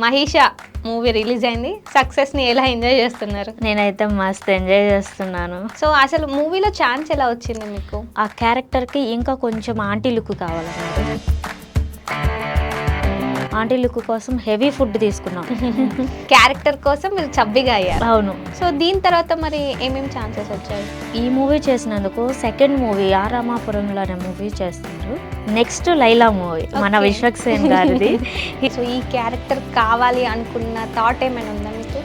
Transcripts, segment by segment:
Maheesh movie release అయింది. సక్సెస్ని ఎలా ఎంజాయ్ చేస్తున్నారు? నేనైతే మస్తు ఎంజాయ్ చేస్తున్నాను. సో అసలు మూవీలో ఛాన్స్ ఎలా వచ్చింది మీకు? ఆ క్యారెక్టర్కి ఇంకా కొంచెం ఆంటీ లుక్ కావాలన్నారు. ఆంటీ లుక్ కోసం హెవీ ఫుడ్ తీసుకున్నాం. క్యారెక్టర్ కోసం మీరు చబ్బిగా అయ్యారు. అవును. సో దీని తర్వాత మరి ఏమేమి ఛాన్సెస్ వచ్చాయి? ఈ మూవీ చేసినందుకు సెకండ్ మూవీ ఆ రామాపురంలో అనే మూవీ చేస్తున్నారు. నెక్స్ట్ లైలా మూవీ మన విశ్వక్సేన్ గారిది. సో ఈ క్యారెక్టర్ కావాలి అనుకున్న థాట్ ఏమైనా ఉందా మీకు?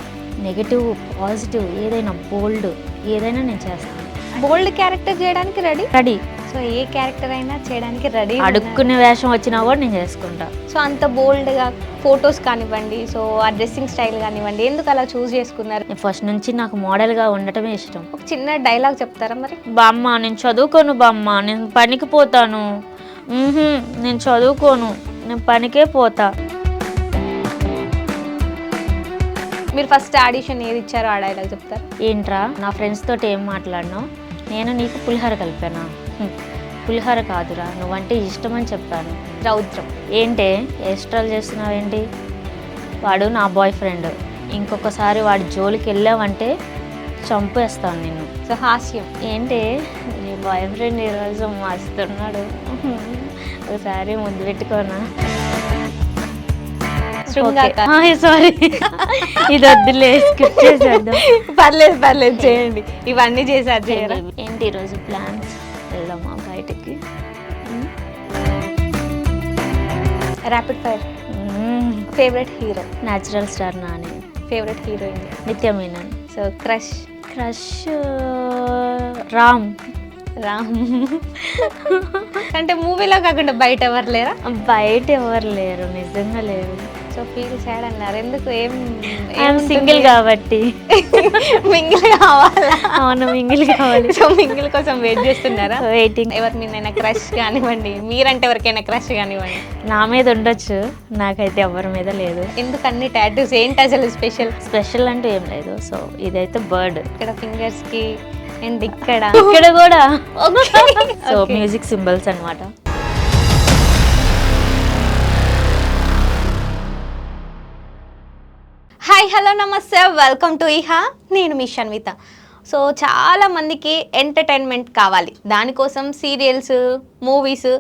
నెగిటివ్ పాజిటివ్ ఏదైనా బోల్డ్ ఏదైనా నేను చేస్తాను. బోల్డ్ క్యారెక్టర్ చేయడానికి రెడీ. రెడీ. సో ఏ క్యారెక్టర్ అయినా చేయడానికి రెడీ. అడుక్కునే వేషం వచ్చినా కూడా నేను చేసుకుంటా. సో అంత బోల్డ్గా ఫొటోస్ కానివ్వండి, సో ఆ డ్రెస్సింగ్ స్టైల్ కానివ్వండి, ఎందుకు అలా చూస్ చేసుకున్నారు? నేను ఫస్ట్ నుంచి నాకు మోడల్గా ఉండటమే ఇష్టం. ఒక చిన్న డైలాగ్ చెప్తారా మరి? బామ్మ నేను చదువుకోను, బామ్మ నేను పనికి పోతాను. నేను చదువుకోను, నేను పనికే పోతా. మీరు ఫస్ట్ ఆడిషన్ ఏది ఇచ్చారో ఆ డైలాగ్ చెప్తారు. ఏంట్రా నా ఫ్రెండ్స్ తోటి ఏం మాట్లాడినావు? నేను నీకు పులిహోర కలిపానా? పులిహోర కాదురా, నువ్వంటే ఇష్టం అని చెప్పాను. రౌద్రం. ఏంటే ఎక్స్ట్రాలు చేస్తున్నావేంటి? వాడు నా బాయ్ ఫ్రెండ్. ఇంకొకసారి వాడి జోలికి వెళ్ళావంటే చంపేస్తాను నిన్ను. సో హాస్యం. ఏంటి నీ బాయ్ ఫ్రెండ్ ఈరోజు మస్తున్నాడు, ఒకసారి ముద్దు పెట్టుకోనా? సారీ, ఇది వద్దులే, స్కిప్ చేసేద్దాం. పర్లేదు చేయండి. ఇవన్నీ చేశారు చేయరా? ఏంటి ఈరోజు ప్లాన్స్? వెళ్దామా బయటకి? Rapid fire. Favourite hero? Natural star Nani. Favourite heroine? Nithya Menen. So crush? Ram. అంటే మూవీలో కాకుండా బయట ఎవరు లేరా? బయట ఎవరు లేరు, నిజంగా లేరు. సో ఫీల్ సాడ్ అన్నారు. ఎందుకు? సింగిల్ కాబట్టి. మింగిల్ కావాలా? అవును, మింగిల్ కావాలి. సో మింగిల్ కోసం వెయిట్ చేస్తున్నారా? వెయిటింగ్. ఎవరి మీదైనా క్రష్ కానివ్వండి, మీరంటే ఎవరికైనా క్రష్ కానివ్వండి. నా మీద ఉండొచ్చు, నాకైతే ఎవరి మీద లేదు. ఎందుకు అన్ని టాటూస్? ఏంటి అసలు స్పెషల్ అంటూ ఏం లేదు. సో ఇదైతే బర్డ్ ఇక్కడ ఫింగర్స్ కి అండ్ ఇక్కడ కూడా. సో మ్యూజిక్ సింబల్స్ అన్నమాట. హాయ్, హలో, నమస్తే, వెల్కమ్ టు ఇహా. నేను మీ షన్విత. సో చాలా మందికి ఎంటర్టైన్మెంట్ కావాలి, దానికోసం సీరియల్స్, మూవీస్,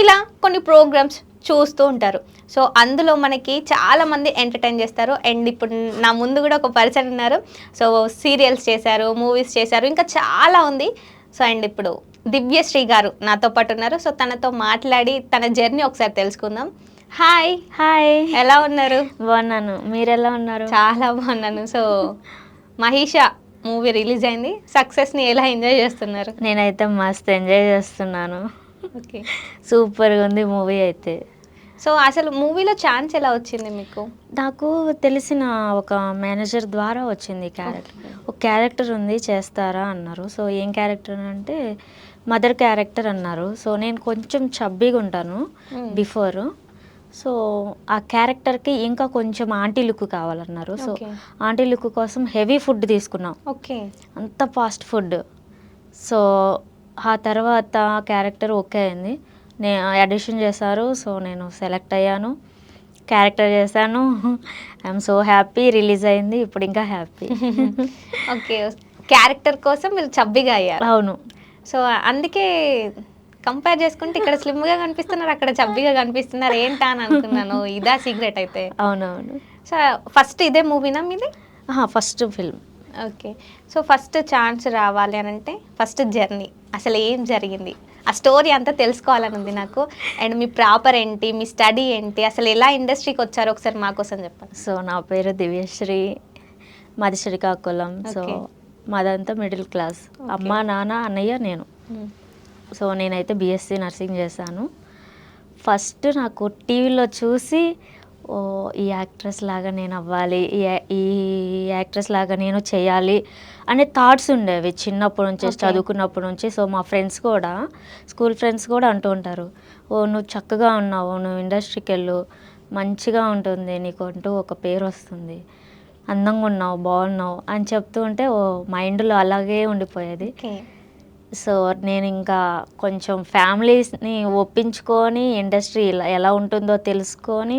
ఇలా కొన్ని ప్రోగ్రామ్స్ చూస్తూ ఉంటారు. సో అందులో మనకి చాలామంది ఎంటర్టైన్ చేస్తారు. అండ్ ఇప్పుడు నా ముందు కూడా ఒక పర్సన్ ఉన్నారు. సో సీరియల్స్ చేశారు, మూవీస్ చేశారు, ఇంకా చాలా ఉంది. సో అండ్ ఇప్పుడు దివ్యశ్రీ గారు నాతో పాటు ఉన్నారు. సో తనతో మాట్లాడి తన జర్నీ ఒకసారి తెలుసుకుందాం. హాయ్. ఎలా ఉన్నారు? బాగున్నాను, మీరు ఎలా ఉన్నారు? చాలా బాగున్నాను. సో మహిషా మూవీ రిలీజ్ అయింది. సక్సెస్ని ఎలా ఎంజాయ్ చేస్తున్నారు? నేనైతే మస్తు ఎంజాయ్ చేస్తున్నాను. ఓకే, సూపర్గా ఉంది మూవీ అయితే. సో అసలు మూవీలో ఛాన్స్ ఎలా వచ్చింది మీకు? నాకు తెలిసిన ఒక మేనేజర్ ద్వారా వచ్చింది క్యారెక్టర్. ఒక క్యారెక్టర్ ఉంది చేస్తారా అన్నారు. సో ఏం క్యారెక్టర్ అంటే మదర్ క్యారెక్టర్ అన్నారు. సో నేను కొంచెం చబ్బీగా ఉంటాను బిఫోర్. సో ఆ క్యారెక్టర్కి ఇంకా కొంచెం ఆంటీ లుక్ కావాలన్నారు. సో ఆంటీ లుక్ కోసం హెవీ ఫుడ్ తీసుకున్నాం. ఓకే, అంత ఫాస్ట్ ఫుడ్. సో ఆ తర్వాత క్యారెక్టర్ ఓకే అయింది. నేను ఆడిషన్ చేశారు. సో నేను సెలెక్ట్ అయ్యాను, క్యారెక్టర్ చేశాను. I'm so happy. రిలీజ్ అయింది, ఇప్పుడు ఇంకా హ్యాపీ. ఓకే, క్యారెక్టర్ కోసం మీరు చబ్బిగా అయ్యారు. అవును. సో అందుకే కంపేర్ చేసుకుంటే ఇక్కడ స్లిమ్గా కనిపిస్తున్నారు, అక్కడ చబ్బిగా కనిపిస్తున్నారు, ఏంటా అని అనుకున్నాను. ఇదా సీక్రెట్ అయితే? అవునవును. సో ఫస్ట్ ఇదే మూవీనా మీది? First film. Okay, so first chance రావాలి అని అంటే ఫస్ట్ జర్నీ అసలు ఏం జరిగింది, ఆ స్టోరీ అంతా తెలుసుకోవాలని ఉంది నాకు. అండ్ మీ ప్రాపర్ ఏంటి, మీ స్టడీ ఏంటి, అసలు ఎలా ఇండస్ట్రీకి వచ్చారో ఒకసారి మా కోసం చెప్పండి. సో నా పేరు దివ్యశ్రీ, మాది శ్రీకాకుళం. సో మాదంతా మిడిల్ క్లాస్, అమ్మ నాన్న అన్నయ్య నేను. సో నేనైతే బీఎస్సీ నర్సింగ్ చేశాను. ఫస్ట్ నాకు టీవీలో చూసి ఈ యాక్ట్రెస్ లాగా నేను అవ్వాలి, ఈ యాక్ట్రెస్ లాగా నేను చేయాలి అనే థాట్స్ ఉండేవి చిన్నప్పటి నుంచి, చదువుకున్నప్పటి నుంచి. సో మా ఫ్రెండ్స్ కూడా, స్కూల్ ఫ్రెండ్స్ కూడా అంటూ ఉంటారు, నువ్వు చక్కగా ఉన్నావు, నువ్వు ఇండస్ట్రీకి వెళ్ళు, మంచిగా ఉంటుంది, నీకు అంటూ ఒక పేరు వస్తుంది, అందంగా ఉన్నావు, బాగున్నావు అని చెప్తూ ఉంటే మైండ్లో అలాగే ఉండిపోయేది. సో నేను ఇంకా కొంచెం ఫ్యామిలీస్ని ఒప్పించుకొని ఇండస్ట్రీ ఎలా ఉంటుందో తెలుసుకొని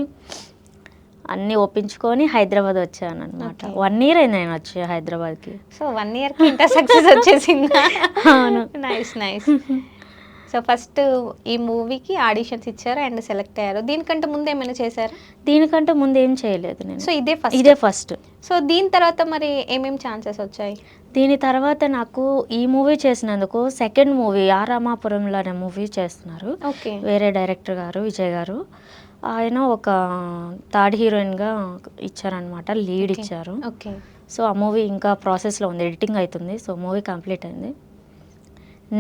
అన్నీ ఒప్పించుకొని హైదరాబాద్ వచ్చాను అనమాట. Okay. 1 year అయింది నేను వచ్చి హైదరాబాద్కి. సో 1 ఇయర్కి ఇంత సక్సెస్ వచ్చేసిందా? అవును. Nice nice. సో ఫస్ట్ ఈ మూవీకి ఆడిషన్స్ ఇచ్చారు అండ్ సెలెక్ట్ అయ్యారు. దీనికంటే ముందు ఏమైనా చేశారు? దీనికంటే ముందు ఏం చేయలేదు నేను. సో ఇదే ఇదే ఫస్ట్. సో దీని తర్వాత మరి ఏమేమి ఛాన్సెస్ వచ్చాయి? దీని తర్వాత నాకు ఈ మూవీ చేసినందుకు సెకండ్ మూవీ ఆ రామాపురంలో అనే మూవీ చేస్తున్నారు. ఓకే. వేరే డైరెక్టర్ గారు విజయ్ గారు. ఆయన ఒక థర్డ్ హీరోయిన్గా ఇచ్చారనమాట, లీడ్ ఇచ్చారు. ఓకే. సో ఆ మూవీ ఇంకా ప్రాసెస్లో ఉంది, ఎడిటింగ్ అవుతుంది. సో మూవీ కంప్లీట్ అయింది.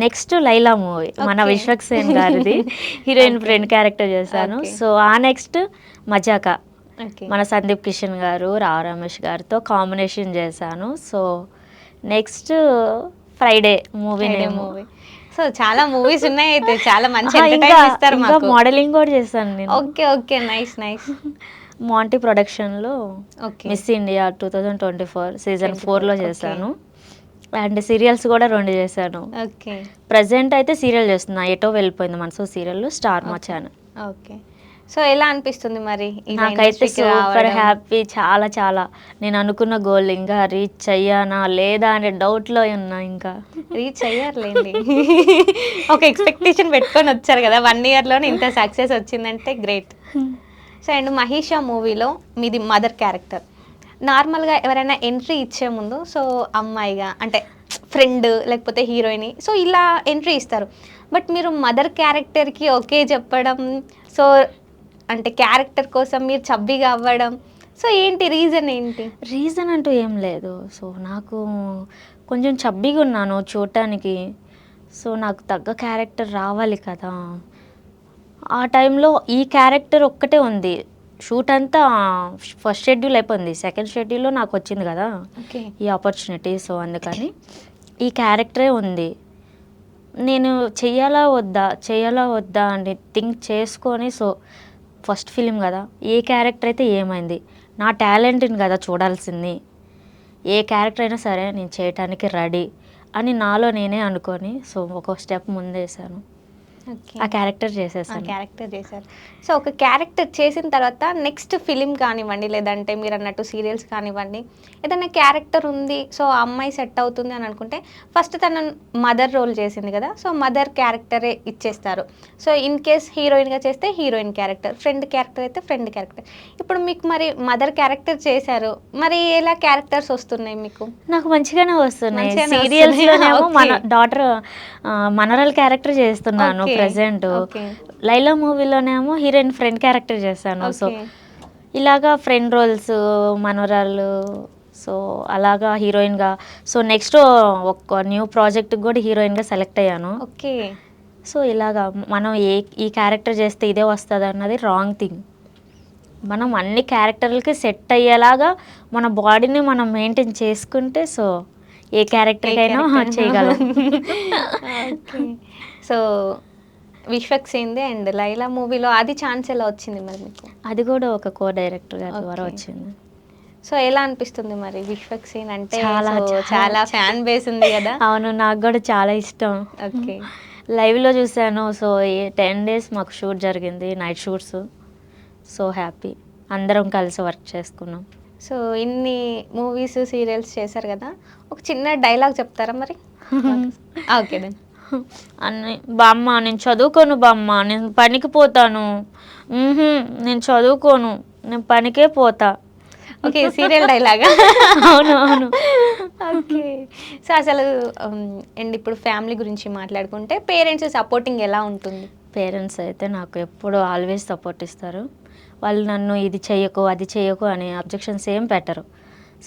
నెక్స్ట్ లైలా మూవీ మన Okay. విశ్వక్ సేన్ గారిది హీరోయిన్ Okay. ఫ్రెండ్ క్యారెక్టర్ చేశాను. Okay. సో ఆ నెక్స్ట్ మజాకా ఓకే. మన సందీప్ కిషన్ గారు రావు రమేష్ గారితో కాంబినేషన్ చేశాను. So next Friday movie movie. So చాలా మూవీస్ ఉన్నాయి అయితే, చాలా మంచి ఇంకా ఎంటర్టైన్ ఇస్తారు ఇంకా మాకు. మోడలింగ్ కూడా చేశాను నేను. Okay okay, nice nice. Monty ప్రొడక్షన్లో ఓకే. మిస్ ఇండియా 2024 సీజన్ 4లో చేశాను. అండ్ సీరియల్స్ కూడా 2 చేశాను. ఓకే. ప్రజెంట్ అయితే సీరియల్ చేస్తున్నా, ఎటో వెళ్ళిపోయింది మనసు సీరియల్, స్టార్ మా ఛానల్. ఓకే. సో ఎలా అనిపిస్తుంది మరి ఇలా నాకైతే ఇండస్ట్రీకి సూపర్ రావడం? హ్యాపీ, చాలా చాలా. నేను అనుకున్న గోల్ ఇంకా రీచ్ అయ్యానా లేదా అనే డౌట్లో ఉన్నా. ఇంకా రీచ్ అయ్యారులేండి. ఒక ఎక్స్పెక్టేషన్ పెట్టుకొని వచ్చారు కదా, 1 ఇయర్లోనే ఇంత సక్సెస్ వచ్చిందంటే గ్రేట్. సో అండ్ మహేషా మూవీలో మీది మదర్ క్యారెక్టర్. నార్మల్గా ఎవరైనా ఎంట్రీ ఇచ్చే ముందు సో అమ్మాయిగా అంటే ఫ్రెండ్ లేకపోతే హీరోయిన్, సో ఇలా ఎంట్రీ ఇస్తారు. బట్ మీరు మదర్ క్యారెక్టర్కి ఓకే చెప్పడం, సో అంటే క్యారెక్టర్ కోసం మీరు చబ్బీగా అవ్వడం, సో ఏంటి రీజన్ ఏంటి? రీజన్ అంటూ ఏం లేదు. సో నాకు కొంచెం చబ్బీగా ఉన్నాను చూడటానికి. సో నాకు తగ్గ క్యారెక్టర్ రావాలి కదా. ఆ టైంలో ఈ క్యారెక్టర్ ఒక్కటే ఉంది. షూట్ అంతా ఫస్ట్ షెడ్యూల్ అయిపోయింది, సెకండ్ షెడ్యూల్లో నాకు వచ్చింది కదా ఓకే. ఈ ఆపర్చునిటీ. సో అందుకని ఈ క్యారెక్టరే ఉంది. నేను చెయ్యాలా వద్దా అని థింక్ చేసుకొని, సో ఫస్ట్ ఫిలిం కదా, ఏ క్యారెక్టర్ అయితే ఏమైంది, నా టాలెంట్ని కదా చూడాల్సింది. ఏ క్యారెక్టర్ అయినా సరే నేను చేయటానికి రెడీ అని నాలో నేనే అనుకొని, సో ఒక స్టెప్ ముందేసాను, ఓకే. ఆ క్యారెక్టర్ చేసేసాను. క్యారెక్టర్ చేశారు. సో ఒక క్యారెక్టర్ చేసిన తర్వాత నెక్స్ట్ ఫిలిం కానివ్వండి, లేదంటే మీరు అన్నట్టు సీరియల్స్ కానివ్వండి, ఏదైనా క్యారెక్టర్ ఉంది, సో ఆ అమ్మాయి సెట్ అవుతుంది అని అనుకుంటే ఫస్ట్ తన మదర్ రోల్ చేసింది కదా, సో మదర్ క్యారెక్టరే ఇచ్చేస్తారు. సో ఇన్ కేస్ హీరోయిన్గా చేస్తే హీరోయిన్ క్యారెక్టర్, ఫ్రెండ్ క్యారెక్టర్ అయితే ఫ్రెండ్ క్యారెక్టర్. ఇప్పుడు మీకు మరి మదర్ క్యారెక్టర్ చేశారు, మరి ఎలా క్యారెక్టర్స్ వస్తున్నాయి మీకు? నాకు మంచిగానే వస్తున్నాయి. మంచిగానే సీరియల్స్లోనేమో వస్తున్నాయా? మన Okay. డాటర్ మనరల్ క్యారెక్టర్ చేస్తున్నాను Okay. ప్రెసెంట్. Okay. లైలా మూవీలోనేమో హీరోయిన్ ఫ్రెండ్ క్యారెక్టర్ చేశాను. So Okay. ఇలాగా ఫ్రెండ్ రోల్స్, మనవరాళ్ళు, సో అలాగా హీరోయిన్గా. సో నెక్స్ట్ ఒక న్యూ ప్రాజెక్ట్కి కూడా హీరోయిన్గా సెలెక్ట్ అయ్యాను. ఓకే. సో ఇలాగా మనం ఈ క్యారెక్టర్ చేస్తే ఇదే వస్తుంది అన్నది రాంగ్ థింగ్. మనం అన్ని క్యారెక్టర్లకి సెట్ అయ్యేలాగా మన బాడీని మనం మెయింటైన్ చేసుకుంటే, సో ఏ క్యారెక్టర్కైనా చేయగలం. ఓకే. సో విశ్వక్ సేన్దే అండ్ లైలా మూవీలో అది ఛాన్స్ ఎలా వచ్చింది మరి మీకు? అది కూడా ఒక కో డైరెక్టర్ గారి ద్వారా Okay. వచ్చింది. సో ఎలా అనిపిస్తుంది మరి విశ్వక్ సేన్ అంటే? చాలా, సో చాలా. చాలా ఫ్యాన్ బేస్ ఉంది కదా. అవును, నాకు కూడా చాలా ఇష్టం. ఓకే. లైవ్లో చూశాను. సో 10 days మాకు షూట్ జరిగింది, నైట్ షూట్స్. సో హ్యాపీ, అందరం కలిసి వర్క్ చేసుకున్నాం. సో ఇన్ని మూవీస్ సీరియల్స్ చేశారు కదా, ఒక చిన్న డైలాగ్ చెప్తారా మరి? Okay then. అన్నీ బామ్మ నేను చదువుకోను, బామ్మ నేను పనికి పోతాను, నేను చదువుకోను, నేను పనికే పోతా. ఓకే, సీరియల్ డైలాగా? అవును అవును. ఓకే. సో అసలు అండ్ ఇప్పుడు ఫ్యామిలీ గురించి మాట్లాడుకుంటే పేరెంట్స్ సపోర్టింగ్ ఎలా ఉంటుంది? పేరెంట్స్ అయితే నాకు ఎప్పుడు ఆల్వేస్ సపోర్ట్ ఇస్తారు. వాళ్ళు నన్ను ఇది చెయ్యకు అది చెయ్యకు అని అబ్జెక్షన్స్ ఏం పెట్టరు.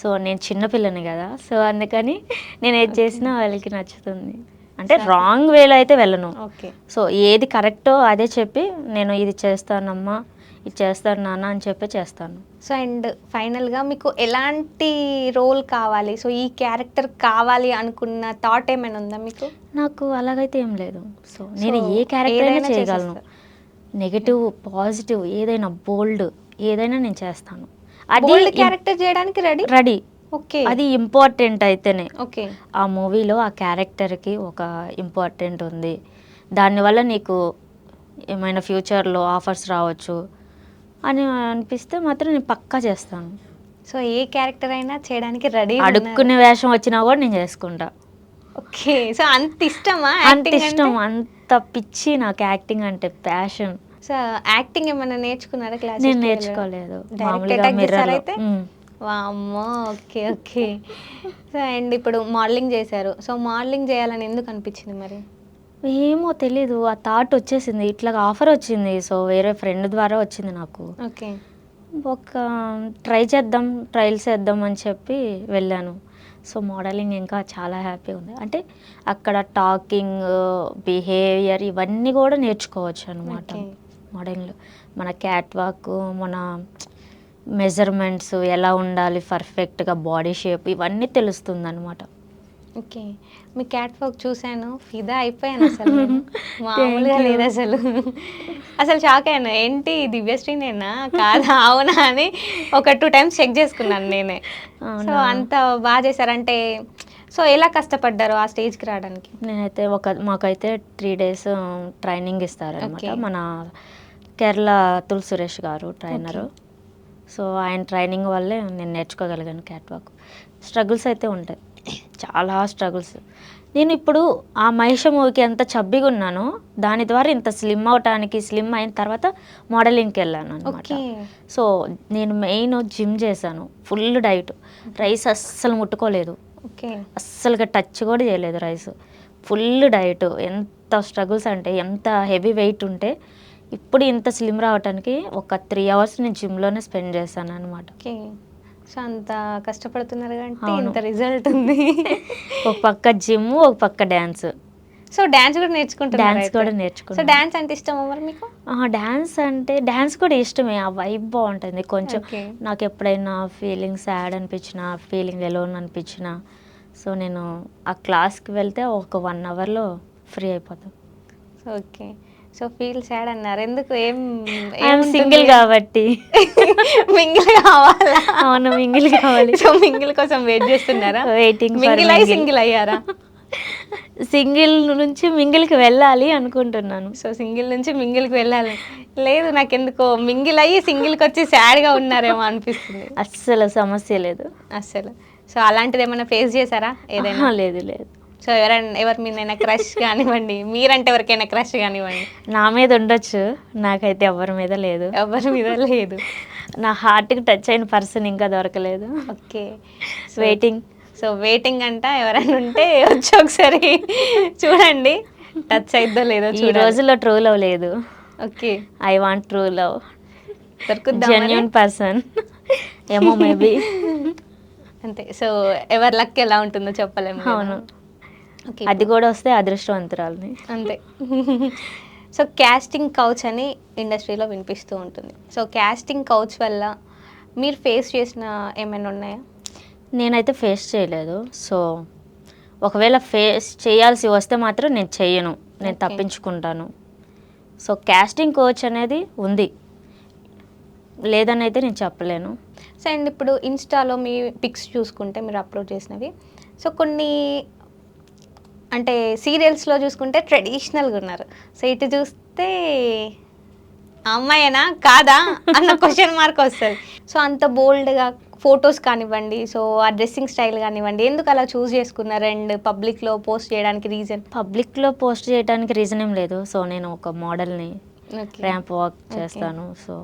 సో నేను చిన్నపిల్లని కదా, సో అందుకని నేను ఏది చేసినా వాళ్ళకి నచ్చుతుంది. అంటే రాంగ్ వేలో అయితే వెళ్ళను. ఓకే. సో ఏది కరెక్టో అదే చెప్పి నేను ఇది చేస్తానమ్మా, ఇది చేస్తాను నాన్న అని చెప్పి చేస్తాను. సో అండ్ ఫైనల్గా మీకు ఎలాంటి రోల్ కావాలి, సో ఈ క్యారెక్టర్ కావాలి అనుకున్న థాట్ ఏమైనా ఉందా మీకు? నాకు అలాగైతే ఏం లేదు. సో నేను ఏ క్యారెక్టర్ అయినా చేయగలను. నెగటివ్, పాజిటివ్, ఏదైనా బోల్డ్ ఏదైనా నేను చేస్తాను. అది క్యారెక్టర్ చేయడానికి రెడీ. ఓకే. అది ఇంపార్టెంట్ అయితేనే. ఓకే. ఆ మూవీలో ఆ క్యారెక్టర్కి ఒక ఇంపార్టెంట్ ఉంది, దానివల్ల నీకు ఏమైనా ఫ్యూచర్లో ఆఫర్స్ రావచ్చు అని అనిపిస్తే మాత్రం నేను పక్కా చేస్తాను. సో ఏ క్యారెక్టర్ అయినా చేయడానికి రెడీ అడుక్కునే వేషం వచ్చినా కూడా నేను చేసుకుంటా. ఓకే. సో అంత ఇష్టమా అంత యాక్టింగ్ ఇష్టం, అంటే? అంత పిచ్చి నాకు యాక్టింగ్ అంటే, ప్యాషన్. సో యాక్టింగ్ ఏమైనా నేర్చుకున్నారా క్లాస్? నేను నేర్చుకోలేదు, డైరెక్ట్ మామూలుగా అటాక్ చేశారా మిర్రర్లో. అయితే? వామ్మో! ఓకే. ఓకే. సో అండ్ ఇప్పుడు మోడలింగ్ చేశారు. సో మోడలింగ్ చేయాలని ఎందుకు అనిపించింది మరి? ఏమో తెలీదు, ఆ థాట్ వచ్చేసింది. ఇట్లా ఆఫర్ వచ్చింది, సో వేరే ఫ్రెండ్ ద్వారా వచ్చింది నాకు. ఓకే. ఒక ట్రయల్స్ చేద్దాం అని చెప్పి వెళ్ళాను. సో మోడలింగ్ ఇంకా చాలా హ్యాపీగా ఉంది. అంటే అక్కడ టాకింగ్, బిహేవియర్ ఇవన్నీ కూడా నేర్చుకోవచ్చు అనమాట ఓకే. మోడలింగ్లో. మన క్యాట్ వాక్, మన మెజర్మెంట్స్ ఎలా ఉండాలి పర్ఫెక్ట్గా, బాడీ షేప్ ఇవన్నీ తెలుస్తుంది అనమాట. ఓకే. మీ క్యాట్ వాక్ చూశాను, ఫిదా అయిపోయాను అసలు నేను. మామూలుగా లేదు అసలు. అసలు షాక్ అయ్యాను. ఏంటి దివ్యశ్రీనేనా కాదా అవునా అని ఒక 2 టైమ్స్ చెక్ చేసుకున్నాను నేనే. సో అంత బాగా చేశారంటే సో ఎలా కష్టపడ్డారు ఆ స్టేజ్కి రావడానికి? నేనైతే మాకైతే 3 days ట్రైనింగ్ ఇస్తారనమాట. Okay. మన కేరళ తుల్ సురేష్ గారు ట్రైనరు. సో ఆయన ట్రైనింగ్ వల్లే నేను నేర్చుకోగలిగాను క్యాట్ వాక్. స్ట్రగుల్స్ అయితే ఉంటాయి, చాలా స్ట్రగుల్స్. నేను ఇప్పుడు ఆ మహేష మూవీకి ఎంత చబ్బిగా ఉన్నానో దాని ద్వారా ఇంత స్లిమ్ అవటానికి, స్లిమ్ అయిన తర్వాత మోడలింగ్కి వెళ్ళాను అనమాట. ఓకే. సో నేను మెయిన్ జిమ్ చేశాను, ఫుల్ డైట్, రైస్ అస్సలు ముట్టుకోలేదు, ఓకే. అస్సలుగా టచ్ కూడా చేయలేదు రైస్, ఫుల్ డైట్. ఎంత స్ట్రగుల్స్ అంటే, ఎంత హెవీ వెయిట్ ఉంటే ఇప్పుడు ఇంత స్లిమ్ రావడానికి ఒక 3 hours నేను జిమ్లోనే స్పెండ్ చేశాను అనమాట. ఓకే. సో అంత కష్టపడుతున్నారు అంటే అవును. ఇంత రిజల్ట్ ఉంది. ఒక పక్క జిమ్, ఒక పక్క డ్యాన్స్. సో డాన్స్ కూడా నేర్చుకుంటున్నారు డాన్స్ అయితే? కూడా సో నేర్చుకున్నాను. డాన్స్ అంటే ఇష్టమా మరి మీకు? డాన్స్ అంటే డాన్స్ కూడా ఇష్టమే, ఆ వైబ్ బాగుంటుంది కొంచెం. ఓకే. నాకు ఎప్పుడైనా ఫీలింగ్ సాడ్ అనిపించినా, ఫీలింగ్ ఎలోన్ అనిపించినా, సో నేను ఆ క్లాస్కి వెళ్తే ఒక 1 hourలో ఫ్రీ అయిపోతాను. ఓకే. సో ఫీల్ సాడ్ అన్నారు ఎందుకు? సింగిల్ కాబట్టి. మింగిల్ కావాలా? అవును, మింగిల్ కావాలి. సో మింగిల్ కోసం వెయిట్ చేస్తున్నారా? వెయిటింగ్ మింగిల్ అయ్యి సింగిల్ అయ్యారా? సింగిల్ నుంచి మింగిల్కి వెళ్ళాలి అనుకుంటున్నాను. సో సింగిల్ నుంచి మింగిల్కి వెళ్ళాలి. లేదు నాకెందుకో మింగిల్ అయ్యి సింగిల్కి వచ్చి సాడ్గా ఉన్నారేమో అనిపిస్తుంది. అస్సలు సమస్య లేదు అసలు. సో అలాంటిది ఏమైనా ఫేస్ చేశారా ఏదైనా? లేదు లేదు. సో ఎవరి మీదైనా క్రష్ కానివ్వండి, మీరంటే ఎవరికైనా క్రష్ కానివ్వండి. నా మీద ఉండొచ్చు, నాకైతే ఎవరి మీద లేదు. ఎవరి మీద లేదు. నా హార్ట్కి టచ్ అయిన పర్సన్ ఇంకా దొరకలేదు. ఓకే. వెయిటింగ్. సో వెయిటింగ్ అంట, ఎవరైనా ఉంటే వచ్చి ఒకసారి చూడండి టచ్ అయిద్దో లేదో ఈ చూడాలి. రోజుల్లో ట్రూ లవ్ లేదు. Okay. I want true love, దొరుకుద్దా జెన్యూన్ పర్సన్ ఏమో మేబీ. అంతే. సో ఎవరి లక్ ఎలా ఉంటుందో చెప్పలేము కదా. అవును, ఓకే. అది కూడా వస్తే అదృష్టవంతురాలని. అంతే. సో క్యాస్టింగ్ కౌచ్ అని ఇండస్ట్రీలో వినిపిస్తూ ఉంటుంది. సో క్యాస్టింగ్ కౌచ్ వల్ల మీరు ఫేస్ చేసిన ఏమైనా ఉన్నాయా? నేనైతే ఫేస్ చేయలేదు. సో ఒకవేళ ఫేస్ చేయాల్సి వస్తే మాత్రం నేను చెయ్యను, నేను Okay. తప్పించుకుంటాను. సో క్యాస్టింగ్ కోచ్ అనేది ఉంది, లేదని అయితే నేను చెప్పలేను. సో అండ్ ఇప్పుడు ఇన్స్టాలో మీ పిక్స్ చూసుకుంటే మీరు అప్లోడ్ చేసినవి, సో కొన్ని అంటే సీరియల్స్లో చూసుకుంటే ట్రెడిషనల్గా ఉన్నారు. సో ఇటు చూస్తే ఆ అమ్మాయేనా కాదా అన్న క్వశ్చన్ మార్క్ వస్తుంది. సో అంత బోల్డ్గా ఫొటోస్ కానివ్వండి, సో ఆ డ్రెస్సింగ్ స్టైల్ కానివ్వండి, ఎందుకు అలా చూస్ చేసుకున్నారు అండ్ పబ్లిక్లో పోస్ట్ చేయడానికి రీజన్? పబ్లిక్లో పోస్ట్ చేయడానికి రీజన్ ఏం లేదు. సో నేను ఒక మోడల్ని, ఓకే. ర్యాంప్ వాక్ చేస్తాను. సో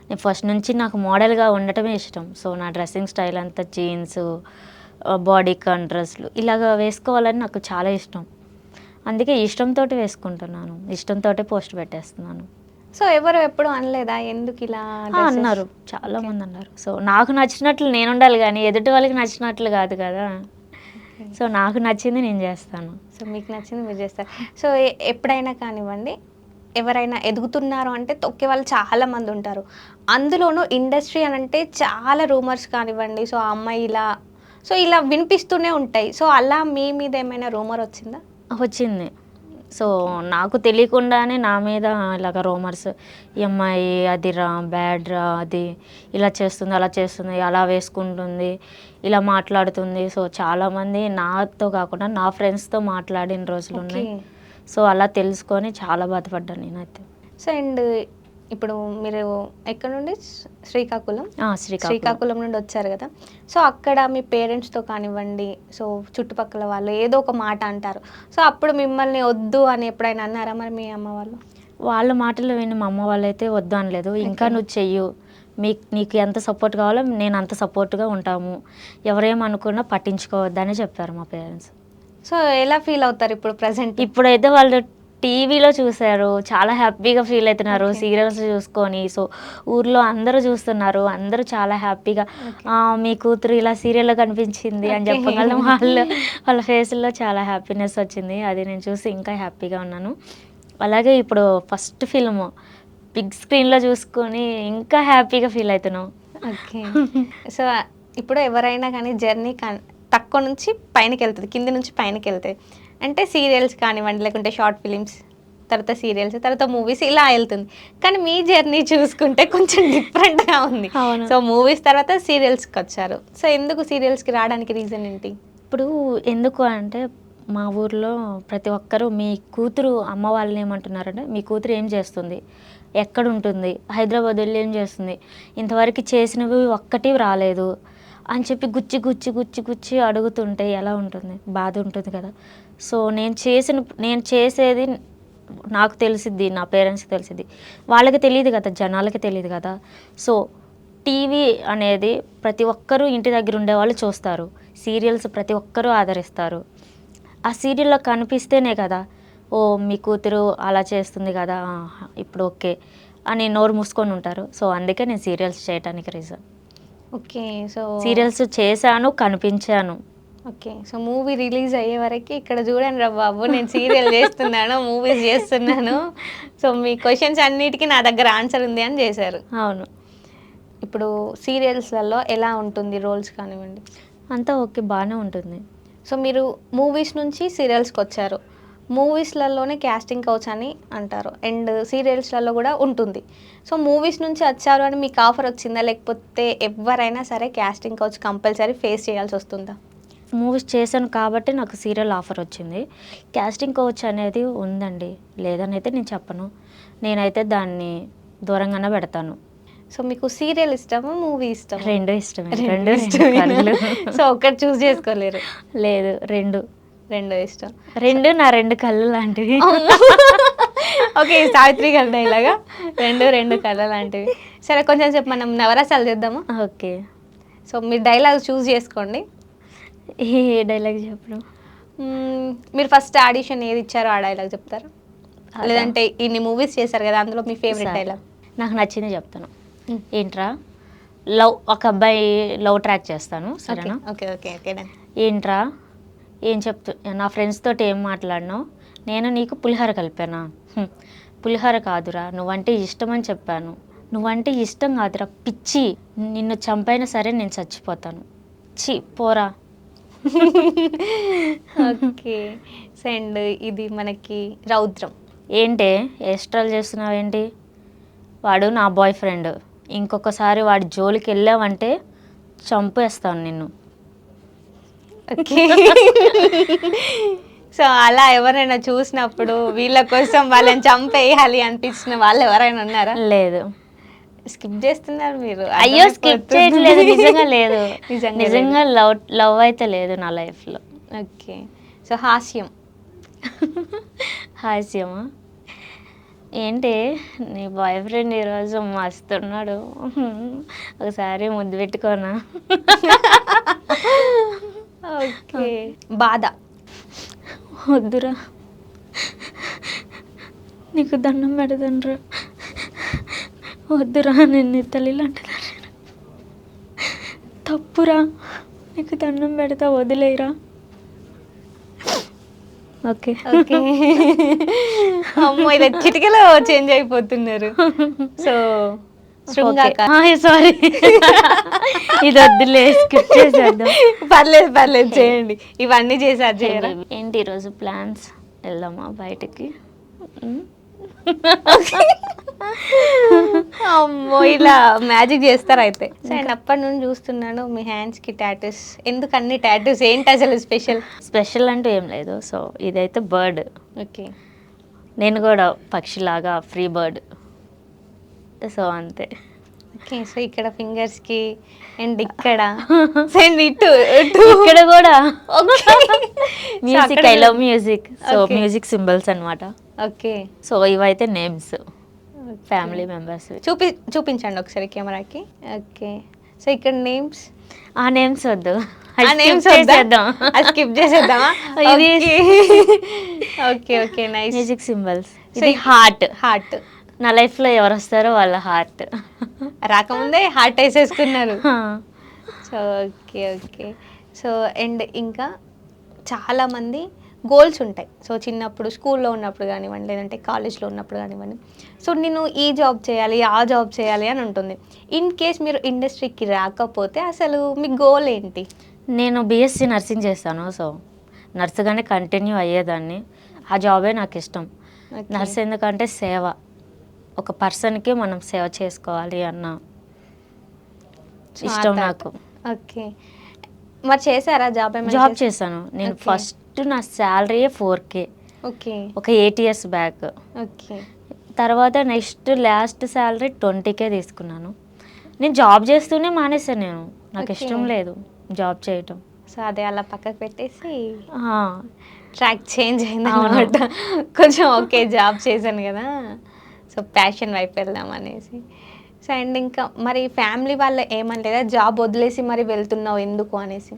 నేను ఫస్ట్ నుంచి నాకు మోడల్గా ఉండటమే ఇష్టం. సో నా డ్రెస్సింగ్ స్టైల్ అంతా జీన్స్, బాడీ కాన్ డ్రెస్లు ఇలాగ వేసుకోవాలని నాకు చాలా ఇష్టం. అందుకే ఇష్టంతో వేసుకుంటున్నాను, ఇష్టంతో పోస్ట్ పెట్టేస్తున్నాను. సో ఎవరు ఎప్పుడు అనలేదా ఎందుకు ఇలా అన్నారు, చాలా మంది అన్నారు. సో నాకు నచ్చినట్లు నేను ఉండాలి కానీ ఎదుటి వాళ్ళకి నచ్చినట్లు కాదు కదా. సో నాకు నచ్చింది నేను చేస్తాను. సో మీకు నచ్చింది మీరు చేస్తారు. సో ఎప్పుడైనా కానివ్వండి, ఎవరైనా ఎదుగుతున్నారు అంటే తొక్కే వాళ్ళు చాలా మంది ఉంటారు. అందులోనూ ఇండస్ట్రీ అని అంటే చాలా రూమర్స్ కానివ్వండి, సో ఆ అమ్మాయి ఇలా వినిపిస్తూనే ఉంటాయి. సో అలా మీ మీద ఏమైనా రూమర్ వచ్చిందా? వచ్చింది. సో నాకు తెలియకుండానే నా మీద ఇలాగ రూమర్స్, ఈ అమ్మాయి అది రా, బ్యాడ్ రా, అది ఇలా చేస్తుంది, అలా చేస్తుంది, అలా వేసుకుంటుంది, ఇలా మాట్లాడుతుంది. సో చాలామంది నాతో కాకుండా నా ఫ్రెండ్స్తో మాట్లాడిన రోజులు ఉన్నాయి. సో అలా తెలుసుకొని చాలా బాధపడ్డాను నేనైతే. సో అండ్ ఇప్పుడు మీరు ఎక్కడ నుండి శ్రీకాకుళం శ్రీకాకుళం శ్రీకాకుళం నుండి వచ్చారు కదా, సో అక్కడ మీ పేరెంట్స్తో కానివ్వండి, సో చుట్టుపక్కల వాళ్ళు ఏదో ఒక మాట అంటారు, సో అప్పుడు మిమ్మల్ని వద్దు అని ఎప్పుడైనా అన్నారా మరి మీ అమ్మ వాళ్ళు? వాళ్ళ మాటలు విని మా అమ్మ వాళ్ళు అయితే వద్దు అనలేదు. ఇంకా నువ్వు చెయ్యు, నీకు ఎంత సపోర్ట్ కావాలో నేను అంత సపోర్ట్గా ఉంటాము, ఎవరేమనుకున్నా పట్టించుకోవద్దని చెప్పారు మా పేరెంట్స్. సో ఎలా ఫీల్ అవుతారు ఇప్పుడు ప్రజెంట్? ఇప్పుడైతే వాళ్ళు టీవీలో చూశారు, చాలా హ్యాపీగా ఫీల్ అవుతున్నారు సీరియల్స్ చూసుకొని. సో ఊర్లో అందరూ చూస్తున్నారు, అందరూ చాలా హ్యాపీగా మీ కూతురు ఇలా సీరియల్లో కనిపించింది అని చెప్పగలం. వాళ్ళ ఫేస్లో చాలా హ్యాపీనెస్ వచ్చింది, అది నేను చూసి ఇంకా హ్యాపీగా ఉన్నాను. అలాగే ఇప్పుడు ఫస్ట్ ఫిల్మ్ బిగ్ స్క్రీన్లో చూసుకొని ఇంకా హ్యాపీగా ఫీల్ అవుతున్నాం. ఓకే. సో ఇప్పుడు ఎవరైనా కానీ జర్నీ తక్కువ నుంచి పైనకి వెళ్తుంది, కింది నుంచి పైనకి వెళ్తుంది అంటే సీరియల్స్ కానివ్వండి, లేకుంటే షార్ట్ ఫిలిమ్స్, తర్వాత సీరియల్స్, తర్వాత మూవీస్, ఇలా వెళ్తుంది. కానీ మీ జర్నీ చూసుకుంటే కొంచెం డిఫరెంట్గా ఉంది. సో మూవీస్ తర్వాత సీరియల్స్కి వచ్చారు. సో ఎందుకు సీరియల్స్కి రావడానికి రీజన్ ఏంటి? ఇప్పుడు ఎందుకు అంటే మా ఊర్లో ప్రతి ఒక్కరూ మీ కూతురు, అమ్మ వాళ్ళని ఏమంటున్నారంటే మీ కూతురు ఏం చేస్తుంది, ఎక్కడ ఉంటుంది, హైదరాబాద్ వెళ్ళి ఏం చేస్తుంది, ఇంతవరకు చేసినవి ఒక్కటి రాలేదు అని చెప్పి గుచ్చి గుచ్చి గుచ్చి గుచ్చి అడుగుతుంటే ఎలా ఉంటుంది, బాధ ఉంటుంది కదా. సో నేను చేసేది నాకు తెలిసిద్ది, నా పేరెంట్స్కి తెలిసిద్ది, వాళ్ళకి తెలియదు కదా, జనాలకి తెలియదు కదా. సో టీవీ అనేది ప్రతి ఒక్కరూ ఇంటి దగ్గర ఉండేవాళ్ళు చూస్తారు, సీరియల్స్ ప్రతి ఒక్కరూ ఆదరిస్తారు. ఆ సీరియల్లో కనిపిస్తేనే కదా ఓ మీ కూతురు అలా చేస్తుంది కదా, ఇప్పుడు ఓకే అని నోరు మూసుకొని ఉంటారు. సో అందుకే నేను సీరియల్స్ చేయడానికి రీజన్. ఓకే. సో సీరియల్స్ చేశాను, కనిపించాను. ఓకే. సో మూవీ రిలీజ్ అయ్యే వరకు ఇక్కడ చూడండి రా బాబు, నేను సీరియల్ చేస్తున్నాను, మూవీస్ చేస్తున్నాను, సో మీ క్వశ్చన్స్ అన్నిటికీ నా దగ్గర ఆన్సర్ ఉంది అని చేశారు. అవును. ఇప్పుడు సీరియల్స్లలో ఎలా ఉంటుంది రోల్స్ కానివ్వండి? అంతా ఓకే, బాగానే ఉంటుంది. సో మీరు మూవీస్ నుంచి సీరియల్స్కి వచ్చారు, మూవీస్లలోనే క్యాస్టింగ్ కౌచ్ అని అంటారు అండ్ సీరియల్స్లలో కూడా ఉంటుంది. సో మూవీస్ నుంచి వచ్చారు అని మీకు ఆఫర్ వచ్చిందా, లేకపోతే ఎవరైనా సరే క్యాస్టింగ్ కౌచ్ కంపల్సరీ ఫేస్ చేయాల్సి వస్తుందా? మూవీస్ చేశాను కాబట్టి నాకు సీరియల్ ఆఫర్ వచ్చింది. క్యాస్టింగ్ కోచ్ అనేది ఉందండి, లేదని అయితే నేను చెప్పను, నేనైతే దాన్ని దూరంగానే పెడతాను. సో మీకు సీరియల్ ఇష్టమా, మూవీ ఇష్టమా? రెండు ఇష్టమే. రెండు ఇష్టమే. సో ఒకటి చూస్ చేసుకోలేరు? లేదు, రెండు ఇష్టం. రెండు నా రెండు కళ్ళు లాంటివి. ఓకే, సావిత్రి గారి డైలాగా రెండు కళ్ళ లాంటివి. సరే కొంచెం సేపు మనం నవరసాలు చేద్దామా? ఓకే. సో మీరు డైలాగ్ చూస్ చేసుకోండి. ఏ డైలాగ్ చెప్పడం? మీరు ఫస్ట్ ఆడిషన్ ఏది ఇచ్చారో ఆ డైలాగ్ చెప్తారా, లేదంటే ఇన్ని మూవీస్ చేశారు కదా అందులో మీ ఫేవరెట్ డైలాగ్? నాకు నచ్చింది చెప్తాను. ఏంట్రా, ఒక అబ్బాయి లవ్ ట్రాక్ చేస్తాను, సరేనా? Okay okay okay. ఏంట్రా, ఏం నా ఫ్రెండ్స్ తోటి ఏం మాట్లాడినావు, నేను నీకు పులిహోర కలిపానా? పులిహోర కాదురా, నువ్వంటే ఇష్టం అని చెప్పాను. నువ్వంటే ఇష్టం కాదురా పిచ్చి, నిన్ను చంపైనా సరే నేను చచ్చిపోతాను, చి పోరా. ఓకే. అండ్ ఇది మనకి రౌద్రం. ఏంటే ఎక్స్ట్రాలు చేస్తున్నావేంటి, వాడు నా బాయ్ ఫ్రెండ్, ఇంకొకసారి వాడి జోలికి వెళ్ళావంటే చంపేస్తాను నిన్ను. ఓకే. సో అలా ఎవరైనా చూసినప్పుడు వీళ్ళ కోసం వాళ్ళని చంపేయాలి అనిపించిన వాళ్ళు ఎవరైనా ఉన్నారా? లేదు. స్కిప్ చేస్తున్నారు మీరు. అయ్యో స్కిప్ చేయట్లేదు, నిజంగా లేదు, నిజంగా లవ్ అయితే లేదు నా లైఫ్లో. ఓకే. సో హాస్యం. హాస్యమా? ఏంటి నీ బాయ్ ఫ్రెండ్ ఈరోజు మస్తున్నాడు, ఒకసారి ముద్దు పెట్టుకోనా? ఓకే. బాధ. వద్దురా, నీకు దండం పెడతానురా, వద్దురా, నేను తల్లిలాంటిదా, తప్పురా, నీకు దండం పెడతా, వదిలేరా. Okay okay. అమ్మో, ఇది చిటికలో చేంజ్ అయిపోతున్నారు. సో సారీ, ఇది వద్దులే, స్కిప్ చేసేద్దాం. పర్లేదు చేయండి, ఇవన్నీ చేసారు చేయరా? ఏంటి ఈరోజు ప్లాన్స్, వెళ్దామా బయటకి? అమ్మో, ఇలా మ్యాజిక్ చేస్తారు అయితే. అండ్ అప్పటి నుండి చూస్తున్నాను మీ హ్యాండ్స్ కి టాటూస్. ఎందుకు అన్ని టాటూస్, ఏంటి అసలు స్పెషల్ అంటూ ఏం లేదు. సో ఇదైతే బర్డ్. ఓకే. నేను కూడా పక్షిలాగా ఫ్రీ బర్డ్. సో అంతే. ఓకే. సో ఇక్కడ ఫింగర్స్ కి అండ్ ఇక్కడ అండ్ ఇటు ఇక్కడ కూడా okay. Music, I love music. So music symbols అన్నమాట. ఓకే. సో ఇవైతే నేమ్స్ ఫ్యామిలీ మెంబర్స్. చూపించండి ఒకసారి కెమెరాకి. ఓకే. సో ఇక్కడ నేమ్స్, ఆ నేమ్స్ వద్దు, ఆ నేమ్స్ చేద్దాం. స్కిప్ చేసేద్దామా? ఇది okay okay nice. Music symbols. ఇది హార్ట్. హార్ట్. నా లైఫ్లో ఎవరు వస్తారో వాళ్ళ హార్ట్. రాకముందే హార్ట్ వేసేసుకున్నారు. So okay okay. So and ఇంకా చాలామంది గోల్స్ ఉంటాయి. సో చిన్నప్పుడు స్కూల్లో ఉన్నప్పుడు కానివ్వండి, లేదంటే కాలేజ్లో ఉన్నప్పుడు కానివ్వండి, సో నేను ఈ జాబ్ చేయాలి, ఆ జాబ్ చేయాలి అని ఉంటుంది. ఇన్ కేస్ మీరు ఇండస్ట్రీకి రాకపోతే అసలు మీ గోల్ ఏంటి? నేను బీఎస్సీ నర్సింగ్ చేస్తాను. సో నర్సుగానే కంటిన్యూ అయ్యేదాన్ని. ఆ జాబే నాకు ఇష్టం. నర్స్ ఎందుకంటే సేవ, ఒక పర్సన్కి మనం సేవ చేసుకోవాలి అన్న ఇష్టం నాకు. ఓకే. మరి చేశారా జాబ్? జాబ్ చేశాను నేను. ఫస్ట్ నా శాలరీ 4K. ఓకే. ఒక 8 years బ్యాక్. ఓకే. తర్వాత నెక్స్ట్ లాస్ట్ శాలరీ 20K తీసుకున్నాను. నేను జాబ్ చేస్తూనే మానేసాను. నేను నాకు ఇష్టం లేదు జాబ్ చేయటం. సో అదే అలా పక్కకు పెట్టేసి ట్రాక్ చేంజ్ అయింది అనమాట. కొంచెం ఓకే జాబ్ చేశాను కదా, సో ప్యాషన్ వైపు వెళ్దాం అనేసి. సో అండ్ ఇంకా మరి ఫ్యామిలీ వాళ్ళు ఏమనలేదా జాబ్ వదిలేసి మరి వెళ్తున్నావు ఎందుకు అనేసి?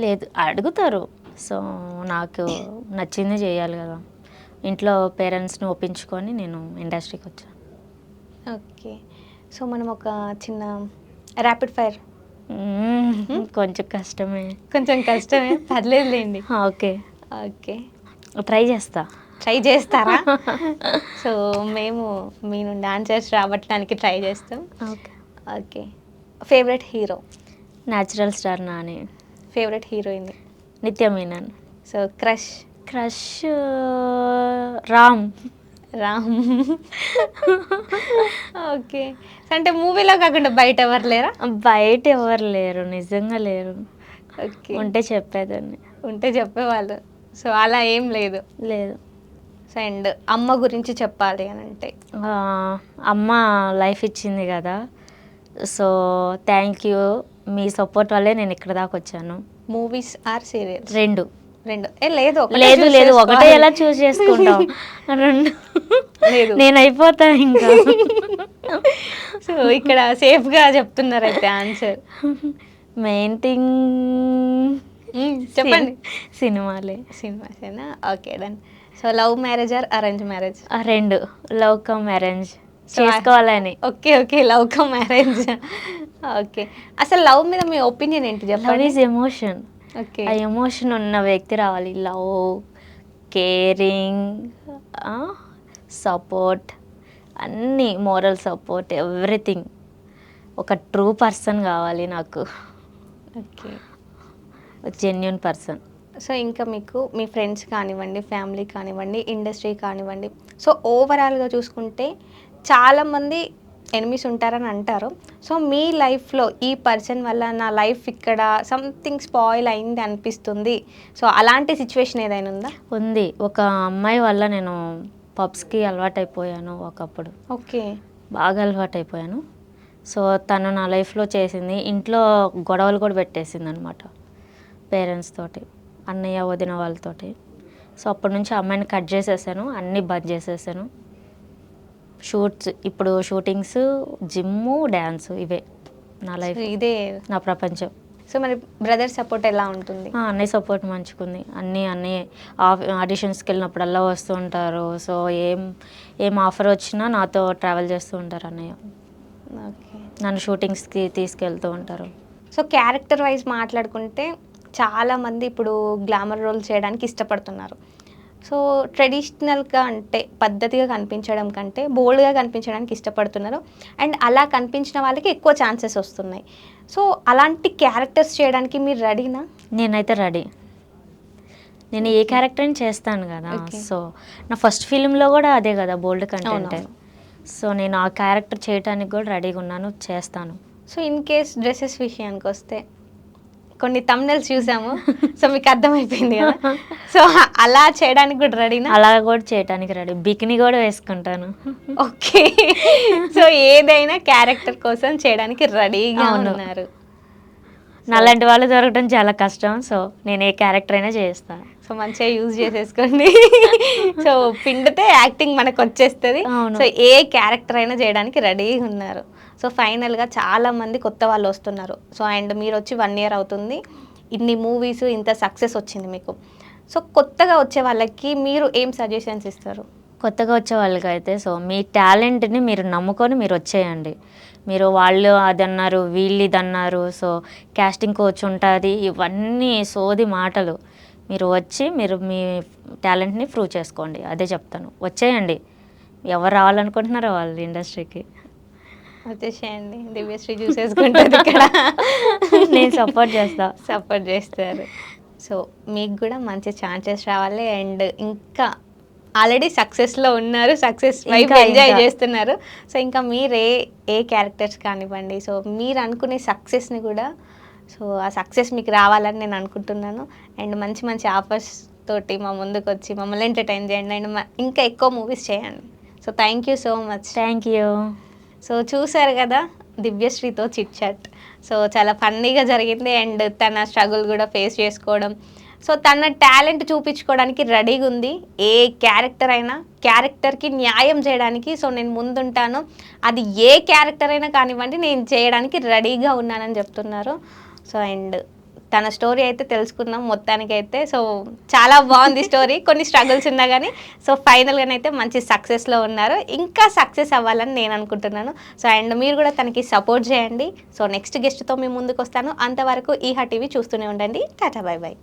లేదు, అడుగుతారు. సో నాకు నచ్చింది చేయాలి కదా. ఇంట్లో పేరెంట్స్ని ఒప్పించుకొని నేను ఇండస్ట్రీకి వచ్చాను. ఓకే. సో మనం ఒక చిన్న ర్యాపిడ్ ఫైర్. కొంచెం కష్టమే. కొంచెం కష్టమే, పర్లేదులేండి. Okay okay. ట్రై చేస్తా. ట్రై చేస్తారా? సో మేము మీ నుండి ఆన్సర్స్ రావటానికి ట్రై చేస్తాం. Okay. Okay. Favourite hero? Natural star Nani. Favourite heroine? Nithya Menen. So crush? Crush Ram. Ram. Okay. అంటే మూవీలో కాకుండా బయట ఎవరు లేరా? బయట ఎవరు లేరు, నిజంగా లేరు. ఓకే. ఉంటే చెప్పేదాన్ని. ఉంటే చెప్పేవాళ్ళు. సో అలా ఏం లేదు? లేదు. సో అండ్ అమ్మ గురించి చెప్పాలి అని అంటే? అమ్మ లైఫ్ ఇచ్చింది కదా, సో థ్యాంక్ యూ. మీ సపోర్ట్ వల్లే నేను ఇక్కడ దాకా వచ్చాను. Movies or serials? రెండు. రెండు? లేదు లేదు లేదు, ఒకటే ఎలా చూస్ చేసుకుంటాం? రెండు లేదు, నేను అయిపోతా ఇంకా. సో ఇక్కడ సేఫ్గా చెప్తున్నారు అయితే ఆన్సర్. మెయిన్ థింగ్ చెప్పండి. సినిమాలే. సినిమాసేనా? Okay done. So love marriage or arrange marriage? రెండు. లవ్ కమ్ అరేంజ్ చేసుకోవాలని. Okay okay. Love come marriage. Okay. అసలు లవ్ మీద మీ ఒపీనియన్ ఏంటి లవ్ చెప్పండి? Is emotion. ఓకే. ఆ ఎమోషన్ ఉన్న వ్యక్తి రావాలి. లవ్, కేరింగ్, సపోర్ట్, అన్నీ, మోరల్ సపోర్ట్, ఎవ్రీథింగ్. ఒక ట్రూ పర్సన్ కావాలి నాకు, ఓకే. Genuine person. సో ఇంకా మీకు మీ ఫ్రెండ్స్ కానివ్వండి, ఫ్యామిలీ కానివ్వండి, ఇండస్ట్రీ కానివ్వండి, సో ఓవరాల్గా చూసుకుంటే చాలామంది ఎనిమిస్ ఉంటారని అంటారు. సో మీ లైఫ్లో ఈ పర్సన్ వల్ల నా లైఫ్ ఇక్కడ సంథింగ్ స్పాయిల్ అయింది అనిపిస్తుంది, సో అలాంటి సిచ్యువేషన్ ఏదైనా ఉందా? ఉంది. ఒక అమ్మాయి వల్ల నేను పబ్స్కి అలవాటైపోయాను ఒకప్పుడు. ఓకే. బాగా అలవాటైపోయాను. సో తను నా లైఫ్లో చేసింది, ఇంట్లో గొడవలు కూడా పెట్టేసింది అనమాట పేరెంట్స్ తోటి, అన్నయ్య వదిన వాళ్ళతోటి. సో అప్పటి నుంచి అమ్మాయిని కట్ చేసేసాను, అన్నీ బంద్ చేసేసాను. షూట్స్, ఇప్పుడు షూటింగ్స్, జిమ్ము, డ్యాన్స్, ఇవే నా లైఫ్, ఇదే నా ప్రపంచం. సో మరి బ్రదర్ సపోర్ట్ ఎలా ఉంటుంది? అన్నయ్య సపోర్ట్ మంచిగుంది. అన్నయ్య ఆడిషన్స్కి వెళ్ళినప్పుడల్లా వస్తూ ఉంటారు. సో ఏం ఆఫర్ వచ్చినా నాతో ట్రావెల్ చేస్తూ ఉంటారు అన్నయ్య. ఓకే. నన్ను షూటింగ్స్కి తీసుకెళ్తూ ఉంటారు. సో క్యారెక్టర్ వైజ్ మాట్లాడుకుంటే చాలామంది ఇప్పుడు గ్లామర్ రోల్ చేయడానికి ఇష్టపడుతున్నారు. సో ట్రెడిషనల్గా అంటే పద్ధతిగా కనిపించడం కంటే బోల్డ్గా కనిపించడానికి ఇష్టపడుతున్నారు. అండ్ అలా కనిపించిన వాళ్ళకి ఎక్కువ ఛాన్సెస్ వస్తున్నాయి. సో అలాంటి క్యారెక్టర్స్ చేయడానికి మీరు రెడీనా? నేనైతే రెడీ. నేను ఏ క్యారెక్టర్ని చేస్తాను కదా. సో నా ఫస్ట్ ఫిలింలో కూడా అదే కదా, బోల్డ్ కంటెంట్. సో నేను ఆ క్యారెక్టర్ చేయడానికి కూడా రెడీగా ఉన్నాను, చేస్తాను. సో ఇన్ కేస్ డ్రెస్సెస్ విషయానికి వస్తే కొన్ని తమ్నెల్స్ చూసాము, సో మీకు అర్థమైపోయింది కదా. సో అలా చేయడానికి కూడా రెడీనా? అలా కూడా చేయడానికి రెడీ, బికినీ కూడా వేసుకుంటాను. ఓకే. సో ఏదైనా క్యారెక్టర్ కోసం చేయడానికి రెడీగా ఉన్నారు. నాలాంటి వాళ్ళు దొరకడం చాలా కష్టం, సో నేను ఏ క్యారెక్టర్ అయినా చేస్తాను. సో మంచిగా యూజ్ చేసేసుకోండి. సో పిండితే యాక్టింగ్ మనకు వచ్చేస్తుంది. సో ఏ క్యారెక్టర్ అయినా చేయడానికి రెడీగా ఉన్నారు. సో ఫైనల్గా చాలామంది కొత్త వాళ్ళు వస్తున్నారు. సో అండ్ మీరు వచ్చి 1 year అవుతుంది, ఇన్ని మూవీస్, ఇంత సక్సెస్ వచ్చింది మీకు. సో కొత్తగా వచ్చే వాళ్ళకి మీరు ఏం సజెషన్స్ ఇస్తారు? కొత్తగా వచ్చే వాళ్ళకి అయితే, సో మీ టాలెంట్ని మీరు నమ్ముకొని మీరు వచ్చేయండి. మీరు వాళ్ళు అది అన్నారు, వీళ్ళు ఇది అన్నారు, సో కాస్టింగ్ కోచ్ ఉంటుంది, ఇవన్నీ సోది మాటలు. మీరు వచ్చి మీరు మీ టాలెంట్ని ప్రూవ్ చేసుకోండి, అదే చెప్తాను. వచ్చేయండి, ఎవరు రావాలనుకుంటున్నారో వాళ్ళు ఇండస్ట్రీకి వచ్చేసేయండి. దివ్యశ్రీ చూసేసుకుంటుంది ఇక్కడ. నేను సపోర్ట్ చేస్తారు. సో మీకు కూడా మంచి ఛాన్సెస్ రావాలి. అండ్ ఇంకా ఆల్రెడీ సక్సెస్లో ఉన్నారు, సక్సెస్ వైపు ఎంజాయ్ చేస్తున్నారు. సో ఇంకా మీరు ఏ క్యారెక్టర్స్ కానివ్వండి, సో మీరు అనుకునే సక్సెస్ని కూడా, సో ఆ సక్సెస్ మీకు రావాలని నేను అనుకుంటున్నాను. అండ్ మంచి మంచి ఆఫర్స్ తోటి మా ముందుకు వచ్చి మమ్మల్ని ఎంటర్టైన్ చేయండి, అండ్ ఇంకా ఎక్కువ మూవీస్ చేయండి. So thank you so much. Thank you. So చూసారు కదా దివ్యశ్రీతో చిట్ చాట్. సో చాలా ఫన్నీగా జరిగింది, అండ్ తన స్ట్రగుల్ కూడా ఫేస్ చేసుకోవడం, సో తన టాలెంట్ చూపించుకోవడానికి రెడీగా ఉంది. ఏ క్యారెక్టర్ అయినా క్యారెక్టర్కి న్యాయం చేయడానికి సో నేను ముందుంటాను, అది ఏ క్యారెక్టర్ అయినా కానివ్వండి నేను చేయడానికి రెడీగా ఉన్నానని చెప్తున్నారు. సో అండ్ తన స్టోరీ అయితే తెలుసుకున్నాం మొత్తానికైతే. సో చాలా బాగుంది స్టోరీ, కొన్ని స్ట్రగుల్స్ ఉన్నా కానీ సో ఫైనల్గానైతే మంచి సక్సెస్లో ఉన్నారు. ఇంకా సక్సెస్ అవ్వాలని నేను అనుకుంటున్నాను. సో అండ్ మీరు కూడా తనకి సపోర్ట్ చేయండి. సో నెక్స్ట్ గెస్ట్తో మీ ముందుకు వస్తాను. అంతవరకు ఈహా టీవీ చూస్తూనే ఉండండి. Tata, by by.